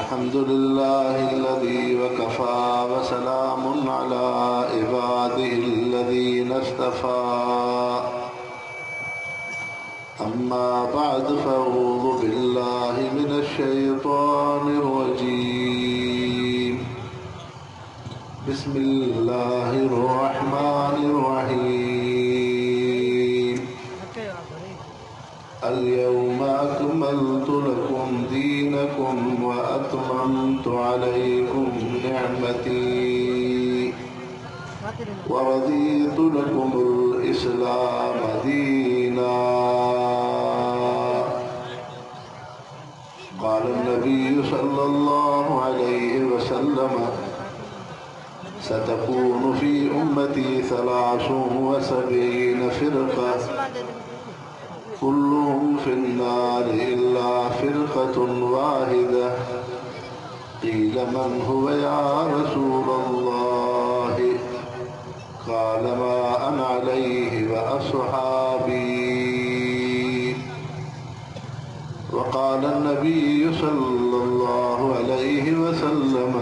अल्हम्दुलिल्लाहिल्लज़ी वकफ़ा वसलामुन अला इबादिहिल्लज़ीना इस्तफ़ा अम्मा बअद फ़अऊज़ु बिल्लाहि मिनश्शैतानिर रजीम बिस्मिल्लाहिर रहमानिर रहीम अल-यौमा अकमलतु लकुम दीनकुम व अतममतु अलैकुम निअमती व रदीतु लकुमुल इस्लाम दीना। क़ाल नबी सल्लल्लाहु अलैहि वसल्लम सतकूनु फी उम्मती सलासुन व सबईन फ़िरक़ा कुल्लुहुम फ़िन्नार इल्ला फ़िरक़तुन वाहिदा। क़ील मन हुव या रसूलल्लाह? क़ाल मा अना अलैहि व अस्हाबी। व क़ाल नबी सल्लल्लाहु अलैहि वसल्लम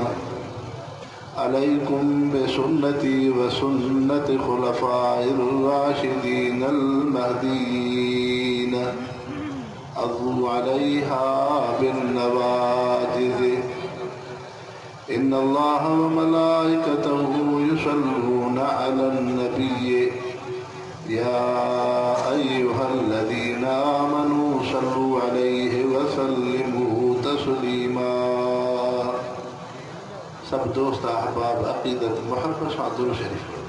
अलैकुम बिसुन्नती व सुन्नति खुलफ़ाइर राशिदीनल महदीयीन अज़्ज़ू अलैहा बिन्नवाजिज़। इन्नल्लाह व मलाइकतहु युसल्लूना अलन नबिय्य या अय्युहल्लज़ीना आमनू सल्लू अलैहि व सल्लिमू तस्लीमा। सब दोस्त अहबाब अक़ीदत मोहब्बत सां दुरूद शरीफ पढ़ो।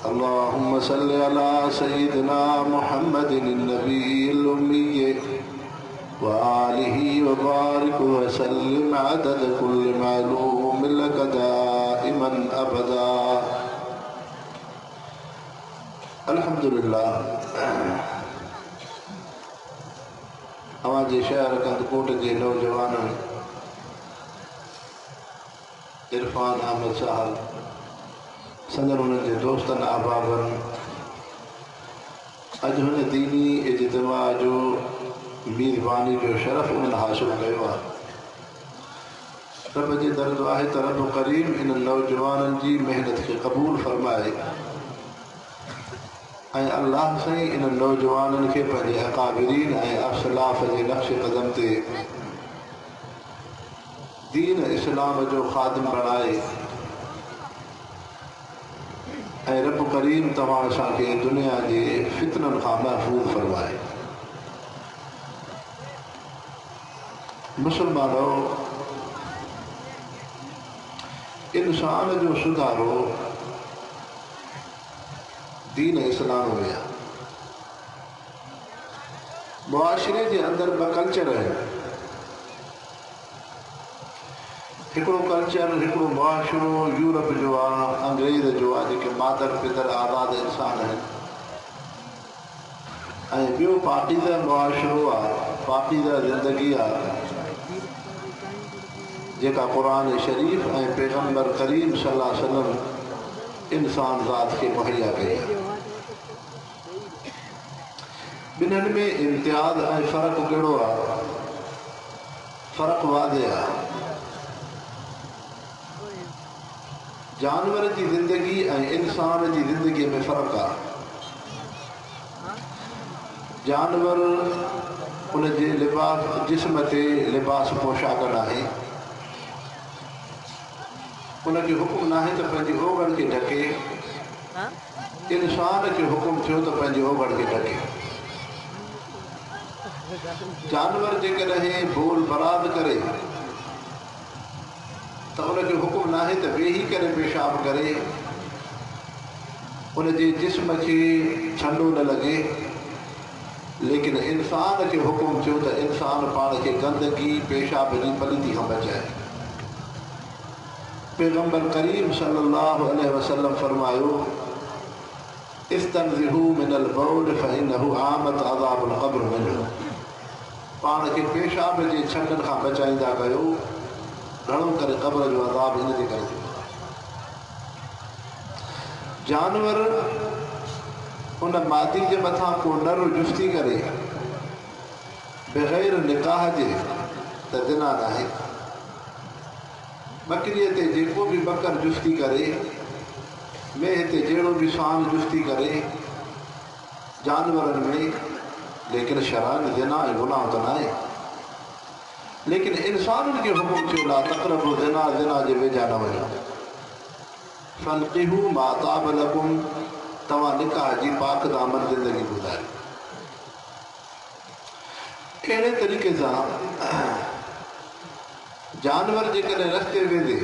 अल्लाहुम्मा सल्लि अला सय्यिदिना मुहम्मदिन नबिय्यिल उम्मिय्य व आलिहि व बारिक व सल्लिम अदद कुल्लि मालूम लक दाइमन अबदा। अल्हम्दुलिल्लाह। अवां जे शहर कंदकोट जे नौजवाननि इरफान अहमद साहब संदन उन्हनि जे दोस्तनि अहबाबनि अॼु हुन दीनी इज्तिमा जो मेज़बानी जो शरफ़ उन्हनि हासिल कयो आहे। रब जे दर आहे त रब करीम इन नौजवाननि जी महिनत खे क़बूल फरमाए ऐं अल्लाह साईं इन नौजवाननि खे पंहिंजे अकाबिरीन ऐं असलाफ़ जे नक्श क़दम ते दीन इस्लाम जो ख़ादिम बणाए ऐं रब करीम तव्हां असांखे दुनिया जे फितननि खां महफ़ूज़ फरमाए। मुसलमानो, इंसान जो सुधारो दीन इस्लाम में आहे। मुआशिरे जे अंदरि ॿ कल्चर आहिनि। हिकिड़ो कल्चर, हिकिड़ो मुआशिरो यूरोप जो आहे, अंग्रेज़ जो आहे, जेके मादर पितर आज़ाद इंसान आहिनि। ऐं ॿियो पाकीज़ा मुआशिरो आहे, पाकीज़ा ज़िंदगी आहे जेका क़ुरान शरीफ़ ऐं पैगम्बर करीम सल्लल्लाहु अलैहि वसल्लम इंसान ज़ात खे मुहैया कई आहे। ॿिन्हिनि में इम्तियाज़ ऐं फ़र्क़ु कहिड़ो आहे? फ़र्क़ु वाज़े आहे। जानवर जी ज़िंदगी ऐं इंसान जी ज़िंदगीअ में फ़र्क़ु आहे। जानवर उन जे लिबास जिस्म ते लिबास पोशाक नाहे, उनखे हुकुम नाहे त पंहिंजी ओगण खे ढके। इंसान खे हुकुम थियो त पंहिंजी ओगण खे ढके। जानवर जेकॾहिं बोल बराद करे त उनखे हुकुम नाहे त वेही करे पेशाब करे, उन जे जिस्म खे ठंडो न लॻे। लेकिन इंसान खे हुकुम थियो त इंसान पाण खे गंदगी पेशाब जी पलीती खां बचाए। पैगम्बर करीम सल्लल्लाहु अलैहि वसल्लम फरमायो, इस्तनज़िहू मिनल बौल फ़इन्नहु आमत अज़ाबुल क़ब्र मिन्हु। पाण खे पेशाब जे छंडनि खां बचाईंदा कयो, घणो करे क़ब्र जो अज़ाब इन जे करे थींदो आहे। जानवर उन मादी जे मथां को नर जुस्ती करे बग़ैर निकाह जे त ज़िना नाहे। बकरीअ ते जेको बि बकर जुस्ती करे, मेह ते जहिड़ो बि स्वान जुस्ती करे जानवरनि में, लेकिन शराब ज़िना ऐं गुनाह त न आहे। लेकिन इंसाननि खे हुकुम थियो ला तक़रबु ज़िना, ज़िना जे वेझा न वञो। फनकिहू मा ताब लकुम, तव्हां निकाह जी पाक दामन ज़िंदगी गुज़ारियो। अहिड़े तरीक़े सां जानवर जेकॾहिं रस्ते वेंदे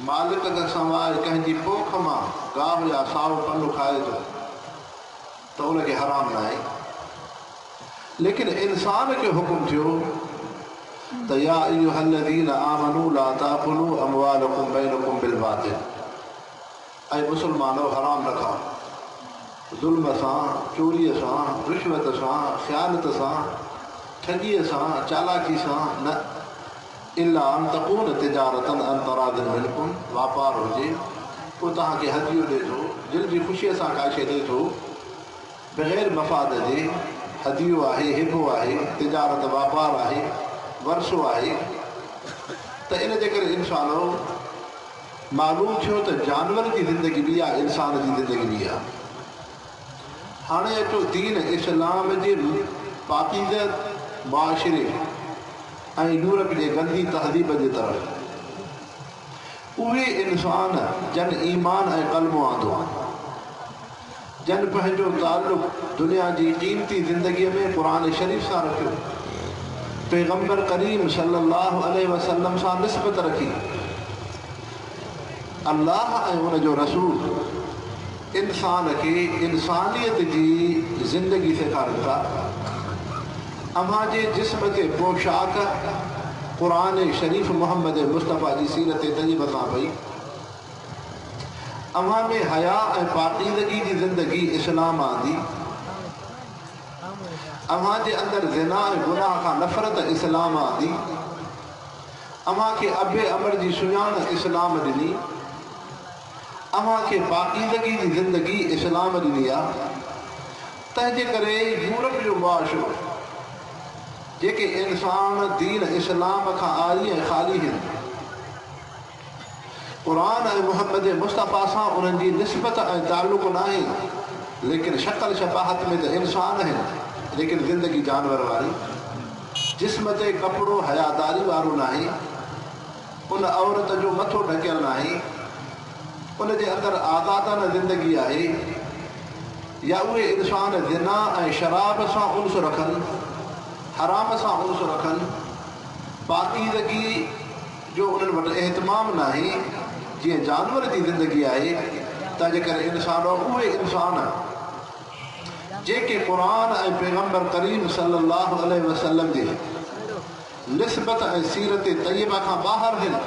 मालिक खां सवाइ कंहिंजी पोख मां गाहु या साओ पन्नु खाए थो त उनखे हराम न आहे। लेकिन इंसान खे हुकुम थियो त या अय्युहल्लज़ीना आमनू ला ताकुलू अमवालकुम बैनकुम बिलबातिल, ऐं मुस्लमानो हराम न खाओ ज़ुल्म सां, चोरीअ सां, रिश्वत सां, ख़यानत सां, ठगीअ सां, चालाकी सां न, इल्ला अन तकून तिजारतन अन तरादिन मिनकुम, वापार हुजे पोइ तव्हांखे हदियो ॾिए थो, दिलि जी ख़ुशीअ सां का शइ ॾिए थो, बग़ैर मफ़ाद जे हदियो आहे, हिबो आहे, तिजारत वापार आहे, वरसो आहे। त इन जे करे इंसानो मालूम थियो त जानवर जी ज़िंदगी बि आहे, इंसान जी ज़िंदगी बि आहे। हाणे अचो दीन इस्लाम जे पाकीज़ मुआशिरे ऐं यूरोप जे गंदी तहज़ीब जे तरफ़। उहे इंसान जन ईमान ऐं क़ल्बो आंदो, जन पंहिंजो ताल्लुक़ दुनिया जी क़ीमती ज़िंदगीअ में क़ुरान शरीफ़ सां रखियो, पैगम्बर करीम सल्लल्लाहु अलैहि वसल्लम सां निस्बत रखी, अल्लाह ऐं उनजो रसूल इंसान खे इंसानियत जी ज़िंदगी सेखारनि था। अव्हां जे जिस्म ते पोशाक क़ुरान शरीफ़ मोहम्मद मुस्तफ़ा जी सीरत तय्यबा सां पई। अव्हां में हया ऐं पाकीज़गी जी ज़िंदगी इस्लाम आंदी। अव्हां जे अंदरि ज़िना ऐं गुनाह खां नफ़रत इस्लाम आंदी। अव्हां खे अबे अमर जी सुञाण इस्लाम ॾिनी। अव्हां खे पाकीज़गी जी ज़िंदगी इस्लाम ॾिनी आहे। तंहिंजे करे यूरोप जो मुआशिरो, जेके इंसान दीन इस्लाम खां आरी ऐं ख़ाली आहिनि, क़ुरान ऐं मुहम्मद मुस्तफ़ा सां उन्हनि जी निस्बत ऐं ताल्लुक़ न आहे, लेकिन शक्ल शबाहत में त इंसान आहिनि, लेकिन ज़िंदगी जानवर वारी। जिस्म ते कपिड़ो हयादारी वारो न आहे, उन औरत जो मथो ढकियल न आहे, उन जे अंदरि आज़ादाना ज़िंदगी आहे। या उहे इंसान ज़िना ऐं शराब सां उन्स रखनि, हराम सां उन्स रखनि, पाकीज़गी जो उन्हनि वटि एहतमाम न आहे जीअं जानवर जी ज़िंदगी आहे। तंहिंजे करे इंसान उहे इंसान जेके क़ुरान ऐं पैगम्बर करीम सल्लल्लाहु अलैहि वसल्लम जे निस्बत ऐं सीरत तय्यबा खां ॿाहिरि आहिनि,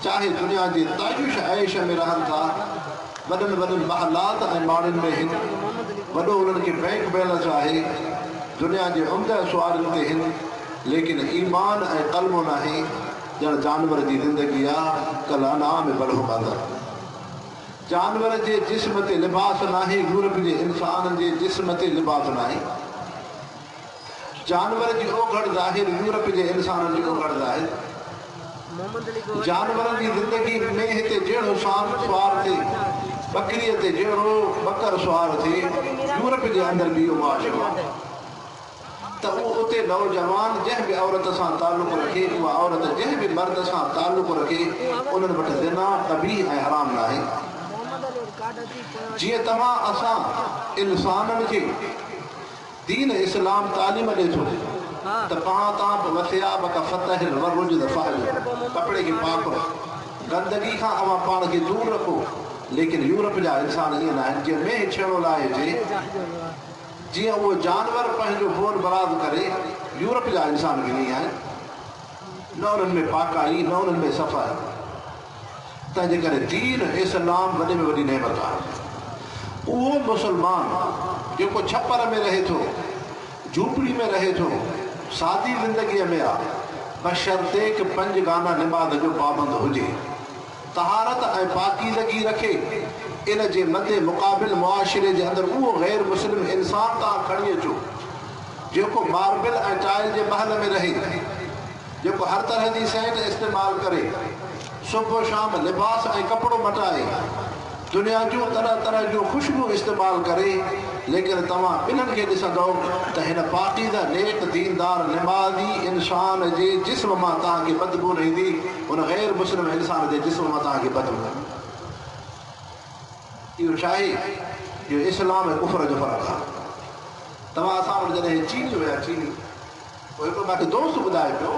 चाहे दुनिया जे तायुश ऐश में रहनि था, वॾनि वॾनि महलात ऐं माड़ियुनि में आहिनि, वॾो उन्हनि खे बैंक बैलेंस आहे, दुनिया जे उम्दा सुवालनि ते आहिनि, लेकिन ईमान ऐं क़ल्बो न आहे, ॼण जानवर जी ज़िंदगी आहे। कल अनाम बलहु बदर, जानवर जे जिस्म ते लिबास न आहे, यूरोप जे इंसान जे जिस्म ते लिबास न आहे। जानवर जी ओघड़ ज़ाहिर, यूरोप जे इंसाननि जी ओघड़ ज़ाहिर। जानवरनि जी ज़िंदगी में हिते जहिड़ो शान सुवार थिए, बकरीअ ते जहिड़ो बकर सुवार थिए, यूरोप जे अंदरि बि इहो मुआशिरो आहे। त उहो उते नौजवान जंहिं बि औरत सां ताल्लुक़ रखे, उहा औरत जंहिं बि मर्द सां ताल्लुक़ रखे, उन्हनि वटि ज़िना कबीह ऐं हराम न आहे। जीअं तव्हां असां इंसाननि खे दीन इस्लाम तालीम ॾिए थो त कपिड़े खे पाक रखो, गंदगी खां अवां पाण खे दूर रखो, लेकिन यूरोप जा इंसान ईअं न आहिनि। जीअं मेंह छेड़ो लाहे हुजे, जीअं उहो जानवर पंहिंजो बोल बराद करे, यूरोप जा इंसान बि ईअं आहिनि, न उन्हनि में पाकाई, न उन्हनि में सफ़ाई। तंहिंजे करे दीन इस्लाम वॾे में वॾी नेमत आहे। उहो मुस्लमान जेको छप्पर में रहे थो, झूपड़ी में रहे थो, सादी ज़िंदगीअ में आहे, बशर्ते कि 5 गाना निमाज़ जो पाबंद हुजे, तहारत ऐं पाकीज़गी रखे, इन जे मदे मुक़ाबिल मुआशिरे जे अंदरि उहो गैर मुस्लिम इंसान तव्हां खणी अचो जेको मार्बल ऐं टाइल जे महल में रहे, जेको हर तरह जी सेंट इस्तेमालु करे, सुबुह शाम लिबास ऐं कपिड़ो मटाए दुनिया जूं तरह तरह जूं ख़ुशबू इस्तेमालु करे, लेकिन तव्हां ॿिन्हिनि खे ॾिसंदो त हिन पाकीज़ा नेक दीनदार निमाज़ी इंसान जे जिस्म मां तव्हांखे बदबू न ईंदी, उन गैर मुस्लिम इंसान जे जिस्म मां तव्हांखे बदबू। इहो छा आहे? इहो इस्लाम ऐं कुफर जो फ़र्क़ु आहे। तव्हां असां वटि जॾहिं चीनी हुया, चीनी पोइ हिकिड़ो मूंखे दोस्त ॿुधाए पियो,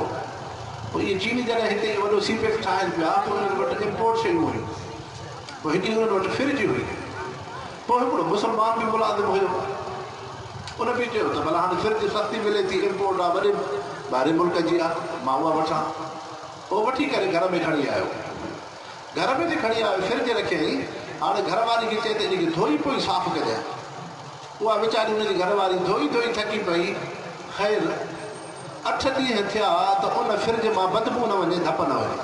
पोइ इहे चीनी जॾहिं हिते वॾो सीपेक ठाहिनि पिया, पोइ उन्हनि वटि इम्पोर्ट शयूं हुयूं, पोइ हिकिड़ी उन्हनि वटि फ्रिज हुई। पोइ हिकिड़ो मुस्लमान बि मुलाज़िम हुयो, उन बि चयो त भला हाणे फ्रिज सस्ती मिले थी, इम्पोर्ट आहे, वॾे ॿाहिरि मुल्क जी आहे, मां उहा वठां। पोइ वठी करे घर में खणी आयो, घर में बि खणी आयो, फ्रिज रखियईं। हाणे घरवारी खे चए त इनखे धोई पोइ साफ़ कजांइ। उहा वीचारी हुनजी घरवारी धोई धोई थकी पई। ख़ैर 8 ॾींहं थिया त उन फ्रिज मां बदबू न वञे, धप न वञे।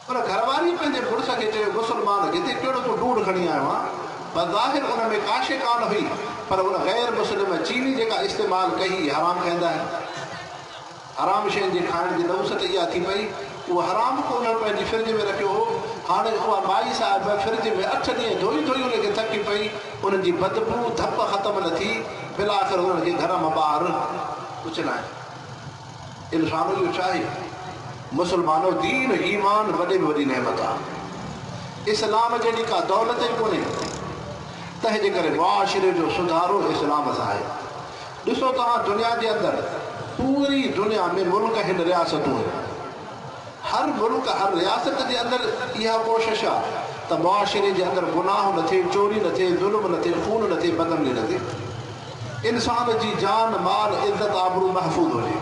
पर घरवारी पंहिंजे पुरुष खे चयो, मुस्लमान हिते कहिड़ो तूं ढूंढ खणी आयो आहे? बज़ाहिर उन में का शइ कान हुई, पर उन गैर मुस्लिम चीनी जेका इस्तेमालु कई हराम कंदा आहिनि। हराम शयुनि जे खाइण जी नवसत इहा थी पई, उहो हराम को उन्हनि पंहिंजी फ्रिज में रखियो हो। हाणे उहा माई साहिब फ्रिज में 8 ॾींहं धोई धोई उनखे थकी पई, उनजी बदबू धप ख़तमु न थी, बिल आख़िर उन्हनि खे घर मां ॿाहिरि उछलाए। इंसानो इहो छा आहे? मुस्लमानो दीन ईमान वॾे में वॾी नेमत आहे। इस्लाम जहिड़ी का दौलत ई कोन्हे, तंहिंजे करे मुआशिरे जो सुधारो इस्लाम सां आहे। ॾिसो तव्हां दुनिया जे अंदरि, पूरी दुनिया में मुल्क आहिनि, रियासतूं आहिनि। हर मुल्क हर रियासत जे अंदरि इहा कोशिशि आहे त मुआशिरे जे अंदरि गुनाह न थिए, चोरी न थिए, ज़ुल्म न थिए, खून न थिए, बदमली न थिए, इंसान जी जान माल इज़त आबरू महफ़ूज़ हुजे।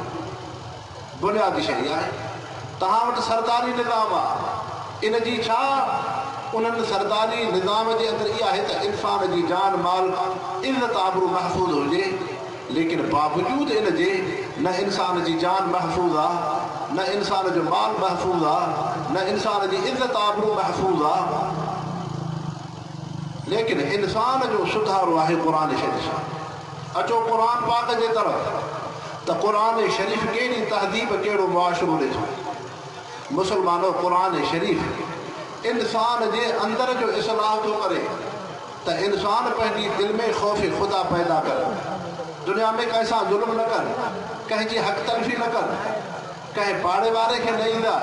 बुनियादी शइ आहे। तव्हां वटि सरकारी निज़ाम आहे, इन जी छा? उन्हनि सरकारी निज़ाम जे अंदरि इहा आहे त इंसान जी जान माल इज़त आबरू महफ़ूज़ हुजे, लेकिन बावजूद इन जे न इंसान जी जान महफ़ूज़ आहे, न इंसान जो माल महफ़ूज़ आहे, न इंसान जी इज़त आबरू महफ़ूज़ आहे। लेकिन इंसान जो सुधारो आहे क़ुरान शरीफ़ सां। अचो क़ुरान पाक जे तरफ़, त क़ुरान शरीफ़ कहिड़ी तहदीब, कहिड़ो मुआशिरो ॾिठो। मुस्लमानो क़ुरान शरीफ़ इंसान जे अंदर जो इस्लाह थो करे त इंसान पंहिंजी दिलि में ख़ौफ़ ख़ुदा पैदा करे, दुनिया में कंहिंसां ज़ुल्म न कर, कंहिंजी हक़ तलफ़ी न कर, कंहिं पाड़े वारे खे न ईंदा।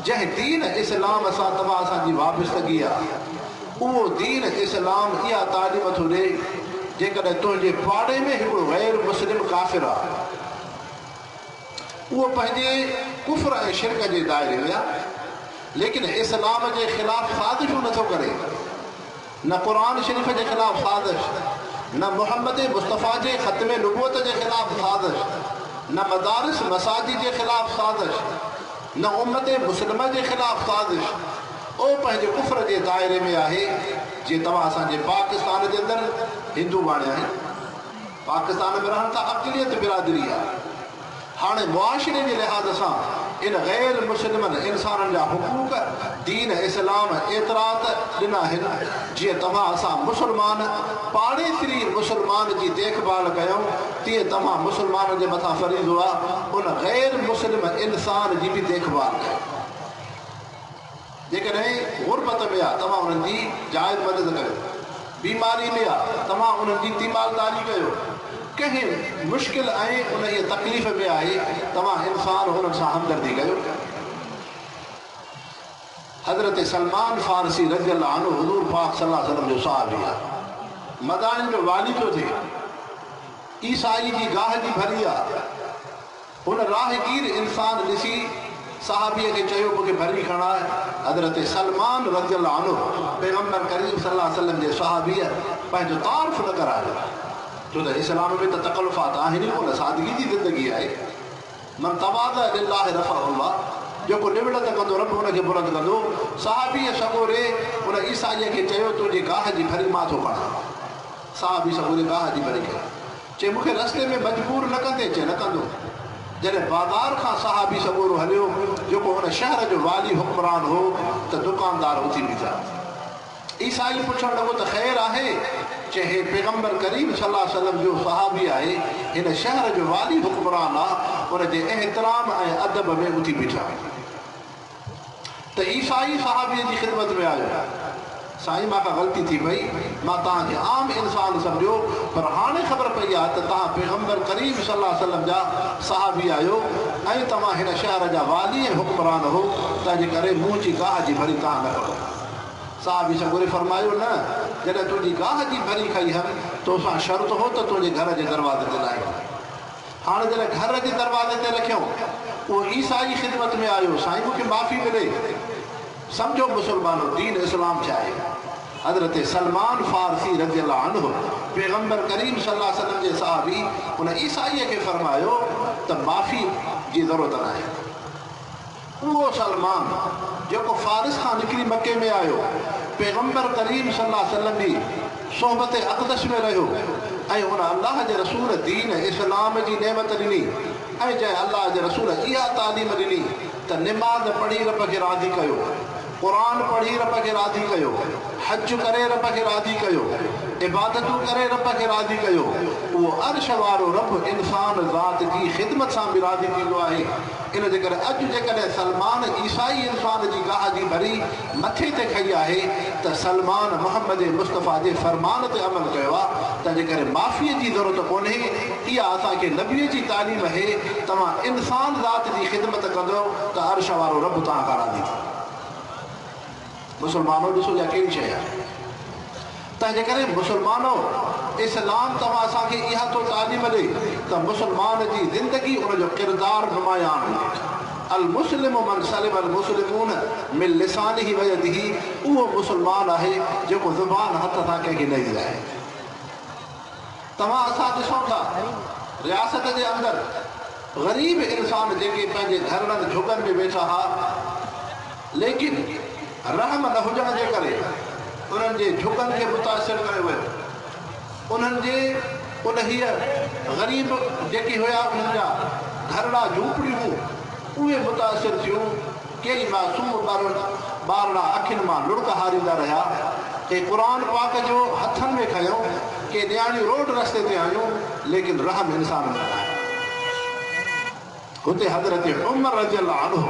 जंहिं दीन इस्लाम सां तव्हां असांजी वाबस्तगी आहे, उहो दीन इस्लाम इहा तालीम थो ॾे, जेकॾहिं तुंहिंजे पाड़े में हिकिड़ो गैर मुस्लिम काफ़िर आहे, उहो पंहिंजे कुफ्र ऐं शिरक जे दायरे में आहे, लेकिन इस्लाम जे ख़िलाफ़ साज़िशूं नथो करे। न क़ुरान शरीफ़ जे ख़िलाफ़ साज़िश, न मुहम्मद मुस्तफ़ा जे ख़त्म नबूवत जे ख़िलाफ़ साज़िश, न मदारिस मसाजिद जे ख़िलाफ़ साज़िश, न उम्मत मुस्लिम जे ख़िलाफ़ साज़िश। उहो पंहिंजे कुफ्र जे दायरे में आहे। जीअं तव्हां असांजे पाकिस्तान जे अंदरि हिंदू वाणे आहिनि, पाकिस्तान में रहनि था, अक़लियत बिरादरी आहे। हाणे मुआशिरे जे लिहाज़ सां इन गैर मुस्लिमनि इंसाननि जा हुकूक दीन इस्लाम एतिरा त ॾिना आहिनि, जीअं तव्हां असां मुस्लमान पाड़ेसरी मुस्लमान जी देखभाल कयूं, तीअं तव्हां मुस्लमाननि जे मथां फ़रीज़ो आहे उन गैर मुस्लिम इंसान जी बि देखभाल कयो। जेकॾहिं गुरबत में आहे, तव्हां उन्हनि जी जाइज़ मदद कयो। बीमारी में आहे, तव्हां उन्हनि जी तीमालदारी कयो। कंहिं मुश्किल ऐं उन जी तकलीफ़ में आहे, तव्हां इंसान हुननि सां हमदर्दी कयो। हज़रत सलमान फारसी रज़ी अल्लाह अन्हु हुज़ूर पाक सल्लल्लाहु अलैहि वसल्लम जो सहाबी आहे। मदाइन में वाली थो थिए, ईसाई जी गाह जी भरी आहे। हुन राहगीर इंसान ॾिसी सहाबीअ खे चयो, मूंखे भरी खणाए। हज़रत सलमान रज़ी अल्लाह अन्हु पैगम्बर करीम सल्लल्लाहु अलैहि वसल्लम जे सहाबीअ पंहिंजो तारीफ़ न करायो, छो त इस्लाम में त तकल्लुफ़ात आहिनि कोन, सादगी जी ज़िंदगी आहे। मन तवाज़अ लिल्लाहि रफ़अहु अल्लाह, जेको निवड़त कंदो रब हुनखे बुलंद कंदो। सहाबीअ सॻोरे उन ईसाईअ खे चयो, तुंहिंजी गाह जी भरी मां थो खणां। सहाबी सॻोरे गाह जी भरी कयो, चए मूंखे रस्ते में मजबूर न कंदे, चए न कंदो। जॾहिं बाज़ार खां सहाबी सॻोरो हलियो, जेको हुन शहर जो वाली हुक्मरान हो, त दुकानदार उथी बीठा। ईसाई पुछणु लॻो त ख़ैर आहे? चए हे पैगम्बर करीम सल्लल्लाहु अलैहि वसल्लम जो सहाबी आहे, हिन शहर जो वाली हुक्मरान आहे, उनजे एहतराम ऐं अदब में उथी बीठा। तो ईसाई सहाबी की खिदमत में आयो, साईं मां गलती थी भई, मां तव्हांखे आम इंसान सम्झो, पर हाणे ख़बर पई आहे त तव्हां पैगम्बर करीम सल्लल्लाहु अलैहि वसल्लम जा सहाबी आहियो ऐं तव्हां हिन शहर जा वाली ऐं हुक्मरान हो, तंहिंजे करे मुंहुं जी गाह जी भरी तव्हां न करो। साहबी सगुरे फरमायो, न जॾहिं तुंहिंजी गाह जी भरी खई हल तोसां शर्त हो त तुंहिंजे घर जे दरवाज़े ते लाहियो। हाणे जॾहिं घर जे दरवाज़े ते रखियो, उहो ईसाई खिदमत में आयो, साईं मूंखे माफ़ी मिले। समझो मुसलमानो, दीन इस्लाम छा आहे। हज़रत सलमान फारसी रज़ी अल्लाह अन्हु पैगम्बर करीम सल्लल्लाहु अलैहि वसल्लम जे सहाबी उन ईसाईअ खे फरमायो त माफ़ी जी ज़रूरत न आहे। उहो सलमान जेको फारिस खां निकिरी मके में आयो, पैगम्बर करीम सल्लल्लाहु अलैहि वसल्लम जी सोहबत अक़दस में रहियो ऐं उन अल्लाह जे रसूल दीन इस्लाम जी नेमत ॾिनी ऐं जंहिं अल्लाह जे रसूल इहा तालीम ॾिनी त निमाज़ पढ़ी रब खे राज़ी कयो, क़ुरान पढ़ी रब खे राज़ी कयो, हज करे रब खे राज़ी कयो, इबादतूं करे रब खे राज़ी कयो, उहो अर्श वारो रब इंसान ज़ात जी ख़िदमत सां बि राज़ी थींदो आहे। इन जे करे अॼु जेकॾहिं सलमान ईसाई इंसान जी गाह जी भरी मथे ते खई आहे त सलमान मोहम्मद मुस्तफ़ा जे फ़रमान ते अमल कयो आहे, तंहिंजे करे माफ़ीअ जी ज़रूरत कोन्हे। इहा असांखे नबीअ जी तालीम आहे, तव्हां इंसान ज़ात जी ख़िदमत कंदो त अर्श वारो रब तव्हां खां राज़ी थींदो। मुसलमानो ॾिसो इहा कहिड़ी शइ आहे। तंहिंजे करे मुसलमानो, इस्लाम तव्हां असांखे इहा थो तालीम ॾे त मुसलमान जी ज़िंदगी उनजो किरदारु नुमायान अल मुस्लिम मन सलिम अल मुस्लिमून मिन लिसानिही व यदिही, उहो मुसलमान आहे जेको ज़ुबान हथ सां कंहिंखे न ईंदी आहे। तव्हां असां ॾिसूं था रियासत जे अंदरि ग़रीब इंसान जेके पंहिंजे घरनि झुगनि में वेठा हुआ, लेकिन रहम न हुजण जे करे उन्हनि जे झुगनि खे मुतासिर करे वियो। उन्हनि जे उन हीअ ग़रीब जेकी हुया, उन्हनि जा घरड़ा झूपड़ियूं उहे मुतासिर थियूं। कई मासूम ॿारड़ा अखियुनि मां लुड़क हारींदा रहिया, के क़ुरान पाक जो हथनि में खयो, के न्याणियूं रोड रस्ते ते आयूं, लेकिन रहम इंसान न आहे। हुते हज़रत उमर रज़ी अल्लाह अन्हु,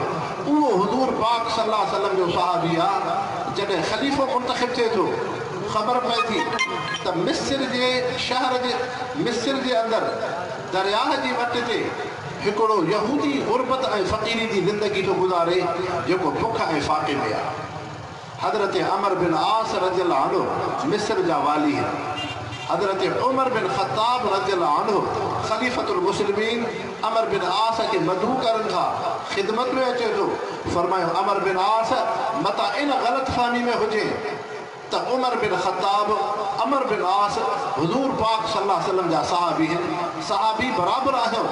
उहो हुज़ूर पाक सल्लल्लाहु अलैहि वसल्लम जो सहाबी आहे, जॾहिं ख़लीफ़ो मुंतख़िब थिए थो, ख़बर पए थी त मिस्र जे शहर जे मिस्र जे अंदरि दरियाह जी वट ते हिकिड़ो यहूदी गुरबत ऐं फ़क़ीरी जी ज़िंदगी थो गुज़ारे, जेको बुख ऐं फ़ाक़े में आहे। हज़रत अमर बिन आस रज़ी अल्लाह अन्हु मिस्र जा वाली आहिनि। हज़रत उमर बिन ख़त्ताब रज़ी अल्लाह अन्हु ख़लीफ़तुल मुस्लिमीन अमर बिन आस खे मदऊ करण खां ख़िदमत में अचे थो। फरमायो, अमर बिन आस मता इन ग़लतफ़हमी में हुजे त उमर बिन ख़त्ताब अमर बिन आस हुज़ूर पाक सल्लल्लाहु अलैहि वसल्लम जा सहाबी आहिनि। सहाबी बराबरि आहियो,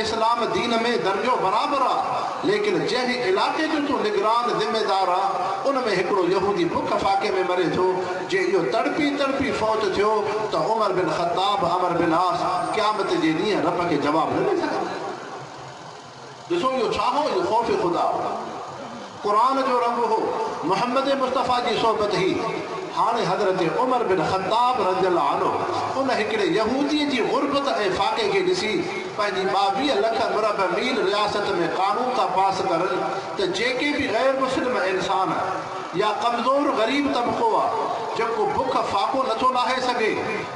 इस्लाम दीन में दर्जो बराबरि आहे, लेकिन जंहिं इलाइक़े जो तूं निगरान ज़िम्मेदार आहे, उन में हिकिड़ो यहूदी बुख फ़ाक़े में मरे थो। जे इहो तड़पी तड़पी फ़ौत थियो त उमर बिन ख़त्ताब अमर बिन आस क़यामत जे ॾींहुं रब खे जवाबु न ॾेई सघंदा। ॾिसो इहो छा हो, इहो ख़ौफ़ ख़ुदा हो, क़ुरान जो रंग हो, मोहम्मद मुस्तफ़ा जी सोबत ही। हाणे हज़रत उमर बिन ख़त्ताब रज़ी अल्लाह अन्हु उन हिकिड़े यहूदीअ जी गुरबत ऐं फ़ाक़े खे ॾिसी पंहिंजी 22 लख मुरब मील रियासत में कानून था पास करनि त जेके बि ग़ैर मुस्लिम इंसान या कमज़ोर ग़रीब तबिक़ो आहे, जेको बुख फ़ाक़ो नथो लाहे सघे,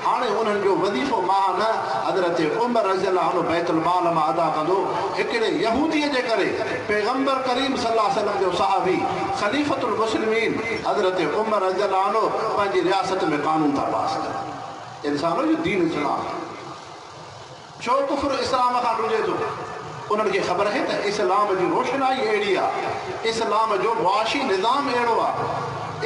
हाणे उन्हनि जो वज़ीफ़ो माहाना हज़रत उमर रज़ी अल्लाह अन्हु बैतुल माल मां अदा कंदो। हिकिड़े यहूदीअ जे करे पैगम्बर करीम सल्लल्लाहु अलैहि वसल्लम जो सहाबी ख़लीफ़तुल मुस्लिमीन हज़रत उमर रज़ी अल्लाह अन्हु पंहिंजी रियासत में कानून था पास कनि। इंसानो जो दीन इस्लाम छो कुफ्र इस्लाम खां ॾुजे थो? उन्हनि खे ख़बर आहे त इस्लाम जी रोशनाई अहिड़ी आहे, इस्लाम जो मुआशी निज़ाम अहिड़ो आहे,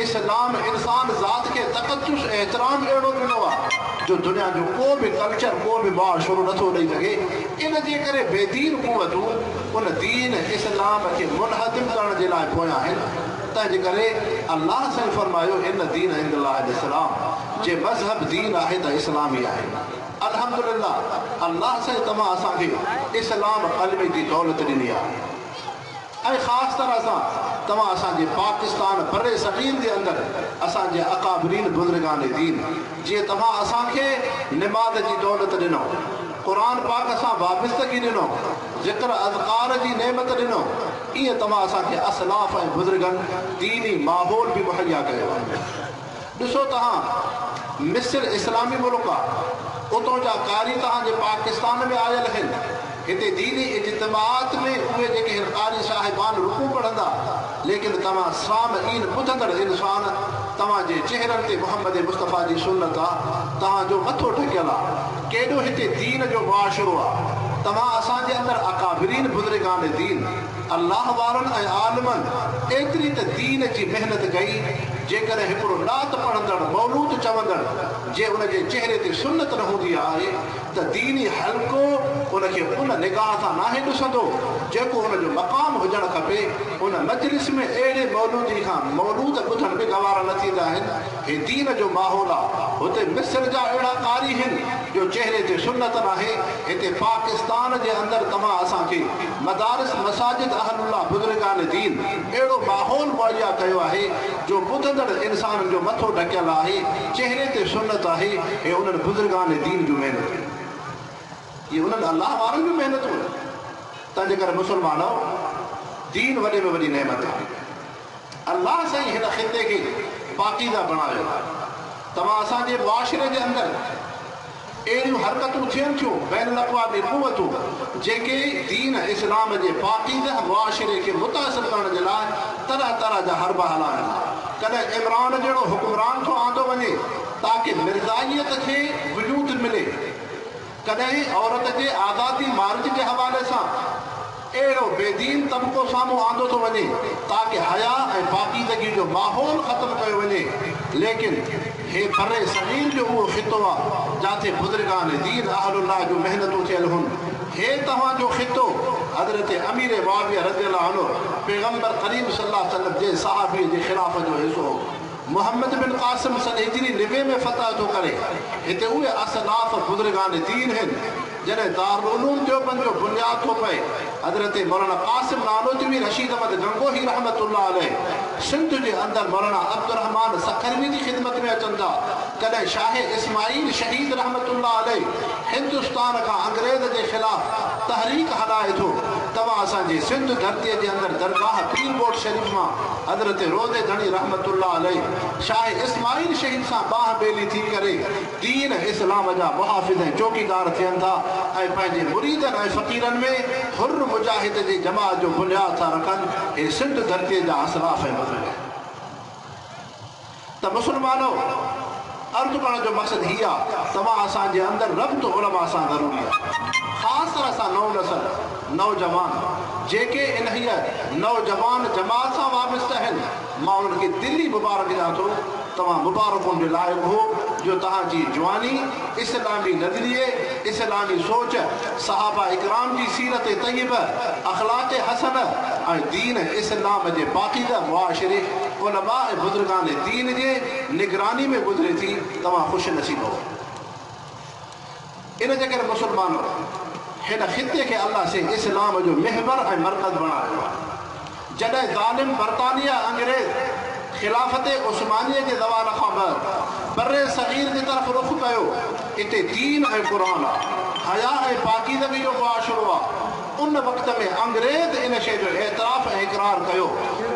इस्लाम इंसान ज़ात खे तक़द्दुस एहतराम अहिड़ो ॾिनो आहे जो दुनिया जो को बि कल्चर, को बि माशरो नथो ॾेई सघे। इन जे करे बेदीन क़ुवतूं उन दीन इस्लाम खे मुनहदिम करण जे लाइ पोयां आहिनि। तंहिंजे करे अल्लाह साईं फरमायो, इन दीन इंदल्लाह इस्लाम, जे मज़हब दीन आहे त इस्लाम ई आहे। अल्हम्दुलिल्लाह अल्लाह साईं तव्हां असांखे इस्लाम क़ल्ब जी दौलत ॾिनी आहे ऐं ख़ासि तरह सां तव्हां असांजे पाकिस्तान बरे ज़मीन जे अंदरि असांजे अकाबरीन बुज़ुर्गान दीन, जीअं तव्हां असांखे निमाज़ जी दौलत ॾिनो, कुरान पाक सां वाबस्तगी ॾिनो, ज़िक्र अज़कार जी नेमत ॾिनो, ईअं तव्हां असांखे असलाफ़ ऐं बुज़ुर्गनि दीनी माहौल बि मुहैया कयो आहे। ॾिसो तव्हां मिस्र इस्लामी मुल्क आहे, उतां जा कारी तव्हांजे पाकिस्तान में आयल आहिनि। हिते दीनी इज्तिमाअत में उहे जेके कारी साहिबान रुकू पढ़ंदा, लेकिन तव्हां सामईन ॿुधंदड़ इंसान, तव्हांजे चेहरनि ते मुहम्मद मुस्तफ़ा जी सुन्नत आहे, तव्हांजो मथो टेकियल आहे। केॾो हिते दीन जो मुआशिरो आहे। तव्हां असांजे अंदरि अकाबिरीन बुज़ुर्गान दीन अल्लाह वारनि ऐं आलिमनि एतिरी त दीन जी महिनत कई, जेकॾहिं हिकिड़ो नात पढ़ंदड़ मौलूद चवंदड़ जे उनजे चेहरे ते सुन्नत न हूंदी आहे त दीनी हल्को उनखे उन निगाह सां नाहे ॾिसंदो जेको उनजो मक़ाम हुजणु खपे। उन मजलिस में अहिड़े मौलूदी खां मौलूद ॿुधण बि गवारा न थींदा आहिनि। हे दीन जो माहौल आहे। हुते मिस्र जा अहिड़ा कारी आहिनि जो चेहरे ते सुन्नत नाहे। हिते पाकिस्तान जे अंदरि तव्हां असांखे मदारिस मसाजिद अहलुल्लाह बुज़ुर्गान दीन अहिड़ो माहौल मुहैया कयो आहे जो ॿुधंदड़ इंसान जो मथो ढकियल आहे, चेहरे ते सुन्नत आहे। हे उन्हनि बुज़ुर्गान दीन जूं महिनतूं, ये उन्हनि अल्लाह वारनि जूं महिनतूं। तंहिंजे करे मुस्लमानो, दीन वॾे में वॾी नेमत आहे। अल्लाह साईं हिन ख़िते खे पाकीज़ा बणायो। तव्हां असांजे मुआशिरे जे अंदरि अहिड़ियूं हरकतूं थियनि थियूं बैनुल अक़वामी क़ुव्वतूं जेके दीन इस्लाम जे पाकीज़ा मुआशिरे खे मुतासिर करण जे लाइ तरह तरह जा हरबा हलाइनि। कॾहिं इमरान जहिड़ो हुक्मरान थो आंदो वञे ताकी मिर्ज़ाइयत खे वजूद मिले, कॾहिं औरत जे आज़ादी मार्च जे हवाले सां अहिड़ो बेदीन तबिको साम्हूं आंदो थो वञे ताकी हया ऐं पाकीज़गी जो माहौल ख़तमु कयो वञे। लेकिन हे बरे सगीर जो उहो ख़ितो आहे जिथे बुज़ुर्गान दीन अहलुल्लाह जूं महिनतूं थियल हुन। हे तव्हांजो ख़ितो हज़रत अमीर मुआविया रज़ियल्लाहु अन्हु पैगंबर करीम सल्लल्लाहु अलैहि वसल्लम जे सहाबी जे ख़िलाफ़ जो हिसो मोहम्मद बिन क़ासिम सन हिजरी 90 में फतह थो करे। हिते उहे असलाफ़ बुज़ुर्गान दीन आहिनि जॾहिं दारुल उलूम देवबंद जो बुनियाद थो पए। हज़रत मौलाना क़ासिम नानोतवी रशीद अहमद गंगोही रहमतुल्लाह अलैह सिंध जे अंदरि मौलाना अब्दुर्रहमान सखरवी जी ख़िदमत में अचनि था। कॾहिं शाह इस्माइल शहीद रहमतुल्लाह अलैह हिंदुस्तान खां अंग्रेज़ जे ख़िलाफ़ तहरीक हलाए थो। तव्हां असांजे सिंध धरतीअ जे अंदरि दरगाह पीर बोट शरीफ़ मां हज़रत रोज़े धणी रहमतुल्लाह अलैह शाह इस्माइल शहीद सां बाह बेली थी करे दीन इस्लाम जा मुहाफ़िज़ ऐं चौकीदार थियनि था ऐं पंहिंजे मुरीदनि ऐं फ़क़ीरनि में हुर्र मुजाहिद जी जमात जो बुनियाद था रखनि। हे सिंध धरतीअ जा असलाफ़ ऐं बुज़ुर्ग। त मुस्लमानो, अर्ज़ु करण जो मक़सदु हीअ आहे तव्हां असांजे अंदरि रब्त उलमा सां ज़रूरी आहे। ख़ासि तरह सां नओं नसल नौजवान जेके इन हीअ नौजवान जमात सां वाबस्ता आहिनि, मां उन्हनि खे दिली मुबारक ॾियां थो। तव्हां मुबारकुनि जे लाइक़ हो जो तव्हांजी जवानी इस्लामी नज़रिए, इस्लामी सोच, सहाबा इकराम जी सीरत तय्यब, अखलाक़ हसन ऐं दीन इस्लाम जे पाकीज़ा मुआशिरे उलमा ऐं बुज़ुर्गान दीन जे निगरानी में गुज़रे थी। तव्हां ख़ुशि नसीब हो। इन जे करे मुस्लमानो, हिन ख़िते खे अल्लाह से इस्लाम जो महवर ऐं मरकज़ बणायो आहे। जॾहिं ज़ालिम बरतानिया अंग्रेज़ खिलाफ़त उस्मानिया जे ज़वाल खां बाद बर्रे सगीर जी तरफ़ रुख कयो, हिते दीन ऐं क़ुरान आहे, हया ऐं पाकीज़गी जो मुआशिरो आहे। उन वक़्त में अंग्रेज़ इन शइ जो एतराफ़ ऐं इक़रार कयो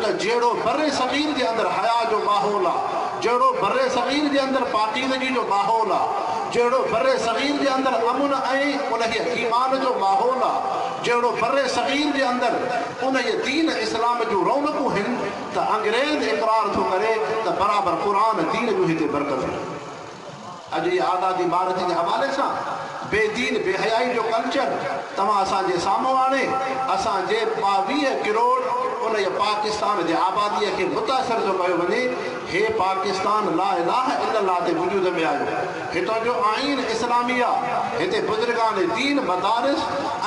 त जहिड़ो बर्रे सगीर जे अंदरि हया जो माहौल आहे, जहिड़ो बर्रे सगीर जे अंदरि पाकीज़गी जो माहौल आहे, जहिड़ो बर्रे सगीर जे अंदरि अमुन ऐं उन ईमान जो माहौल आहे, जहिड़ो बर्रे सगीर जे अंदरि उन दीन इस्लाम जूं रौनकूं आहिनि, त अंग्रेज़ इक़रार थो करे त बराबरि क़ुरान दीन जूं हिते बरकत आहे। अॼु इहा आज़ादी भारत जे हवाले सां बेदीन बेहयाई जो कल्चर तव्हां असांजे साम्हूं आणे असांजे 22 करोड़ उन पाकिस्तान जे आबादीअ खे मुतासिर थो कयो वञे। हे पाकिस्तान ला इलाहा इल्लल्लाह ते वजूद में आयो। हितां जो आइन इस्लामी आहे। हिते बुज़ुर्गान दीन मदारिस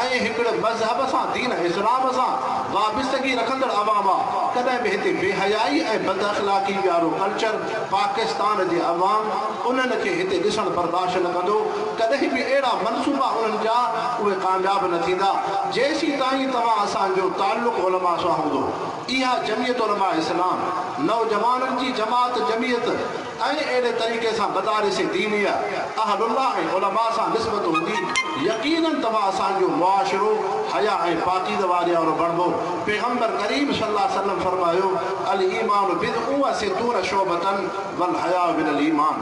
ऐं हिकिड़े मज़हब सां दीन इस्लाम सां वाबस्तगी रखंदड़ अवाम आहे। कॾहिं बि हिते बेहयाई ऐं बद अख़लाक़ी वारो कल्चर पाकिस्तान जे अवाम उन्हनि खे हिते ॾिसणु बर्दाश्त न कंदो। कॾहिं बि अहिड़ा मनसूबा उन्हनि जा उहे कामयाब न थींदा जेसीं ताईं तव्हां असांजो ताल्लुक़ उलमा सां हूंदो। इहा जमियत उलमा इस्लाम नौजवाननि जी जमात जमियत ऐं अहिड़े तरीक़े सां मदारिस दीनिया अहलुल्लाह ऐं उलमा सां निस्बत हूंदी यकीनन तव्हां असांजो मुआशिरो हया ऐं पाकीज़ वारे वारो बणिबो। पैगम्बर करीम सल्लल्लाहु अलैहि वसल्लम फरमायो अल ईमान बिदअ व सितून शोबतन वल हया मिनल ईमान।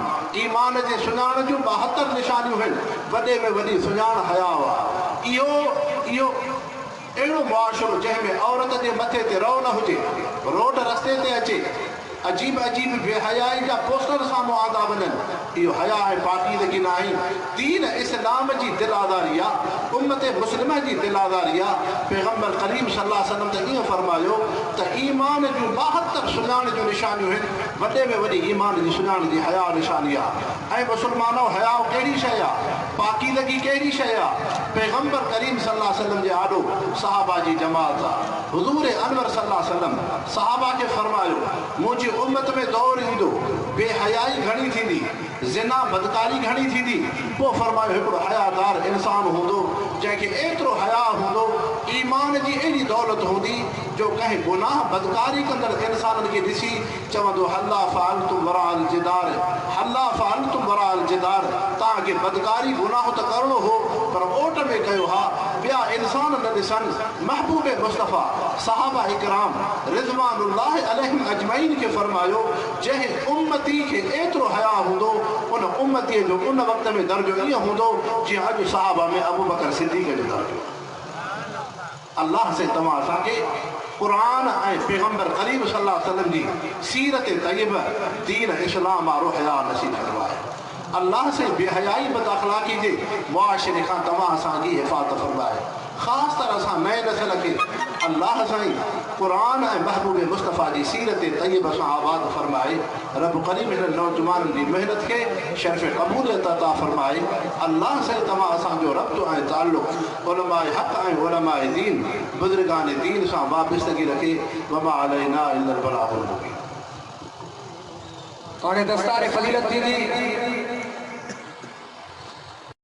ईमान जे सुञाण जूं 72 निशानियूं आहिनि, वॾे में वॾी सुञाण हया हुआ। इहो अहिड़ो मुआशिरो जंहिंमें औरत जे मथे ते रओ न हुजे, रोड रस्ते ते अचे अजीब अजीब बेहयाई जा पोस्टर साम्हूं आंदा वञनि, इहो हया ऐं पाकीज़गी न आहे। दीन इस्लाम जी दिलादारी आहे, उम्मत मुस्लिम जी दिलादारी आहे। पैगम्बर करीम सल्लल्लाहु अलैहि वसल्लम त ईअं फरमायो त ईमान जूं 72 सुञाण जूं निशानियूं आहिनि, वॾे में वॾी ईमान जी सुञाण जी हया निशानी आहे। ऐं मुस्लमानो हया कहिड़ी शइ आहे, पाकीज़गी कहिड़ी शइ आहे? पैगम्बर करीम सल्लल्लाहु अलैहि वसल्लम जे आॾो सहाबा जी जमात आहे। हुज़ूर अनवर सल्लल्लाहु अलैहि वसल्लम सहाबा खे फरमायो मुंहिंजी उम्मत में दौर ईंदो, बेहयाई घणी थींदी, ज़िना बदकारी घणी थींदी। पोइ फरमायो हिकिड़ो हयादार इंसान हूंदो जंहिंखे एतिरो हया हूंदो, ईमान जी अहिड़ी दौलत हूंदी जो कंहिं गुनाह बदकारी कंदड़ इंसाननि खे ॾिसी चवंदो हल्ला फालतुम वराल जिदार, हल्ला फालतुम वराल जिदार। तव्हांखे बदकारी गुनाह त करिणो हो पर ओट में कयो हा, ॿिया इंसान न ॾिसनि। महबूब मुस्तफ़ा सहाबा इकराम रिज़वानुल्लाह अलैहिम अजमईन खे फरमायो जंहिं उम्मती खे एतिरो हया हूंदो उन उम्मतीअ जो उन वक़्त में दर्जो ईअं हूंदो जीअं अॼु सहाबा में अबू बकर सिद्दीक़ जो दर्जो। अल्लाह से तव्हां असांखे क़ुरान ऐं पैगम्बर करीम सल्लल्लाहु अलैहि वसल्लम जी सीरत तय्यब दीन इस्लाम वारो हया नसीब फरमाए। अल्लाह से बेहयाई बद अखलाक़ी जे मुआशिरे खां तव्हां असांजी हिफ़ाज़त फरमाए। ख़ासि तरह सां नए नस्ल खे अल्लाह साईं क़ुरान ऐं महबूब मुस्तफ़ा जी सीरत तय्यब सां आबाद फरमाए। रब करीम हिन नौजवाननि जी महिनत खे शर्फ़ क़बूलियत अता फरमाए। अल्लाह साईं तव्हां असांजो रब्तो ऐं ताल्लुक़ उलमाए हक़ ऐं उलमाए दीन बुज़ुर्गान दीन सां वाबस्तगी रखे। वमा अलैना इल्लल बलागुल मुबीन। हाणे दस्तार फज़ीलत थींदी।